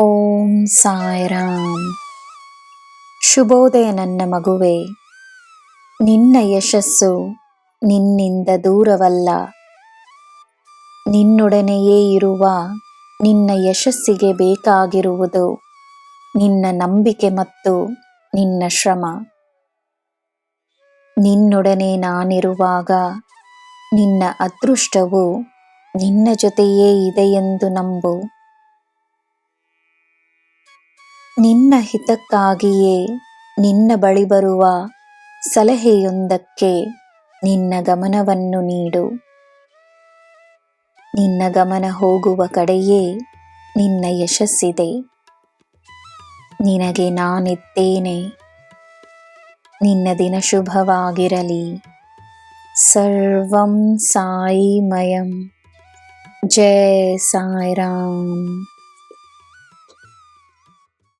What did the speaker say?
ಓಂ ಸಾಯಿರಾಮ್. ಶುಭೋದಯ ನನ್ನ ಮಗುವೆ. ನಿನ್ನ ಯಶಸ್ಸು ನಿನ್ನಿಂದ ದೂರವಲ್ಲ. ನಿನ್ನೊಡನೆಯೇ ಇರುವ ನಿನ್ನ ಯಶಸ್ಸಿಗೆ ಬೇಕಾಗಿರುವುದು ನಿನ್ನ ನಂಬಿಕೆ ಮತ್ತು ನಿನ್ನ ಶ್ರಮ. ನಿನ್ನೊಡನೆ ನಾನಿರುವಾಗ ನಿನ್ನ ಅದೃಷ್ಟವು ನಿನ್ನ ಜೊತೆಯೇ ಇದೆಯೆಂದು ನಂಬು. ನಿನ್ನ ಹಿತಕ್ಕಾಗಿಯೇ ನಿನ್ನ ಬಳಿ ಬರುವ ಸಲಹೆಯೊಂದಕ್ಕೆ ನಿನ್ನ ಗಮನವನ್ನು ನೀಡು. ನಿನ್ನ ಗಮನ ಹೋಗುವ ಕಡೆಯೇ ನಿನ್ನ ಯಶಸ್ಸಿದೆ. ನಿನಗೆ ನಾನಿದ್ದೇನೆ. ನಿನ್ನ ದಿನ ಶುಭವಾಗಿರಲಿ. ಸರ್ವಂ ಸಾಯಿಮಯಂ. ಜೈ ಸಾಯಿರಾಮ್.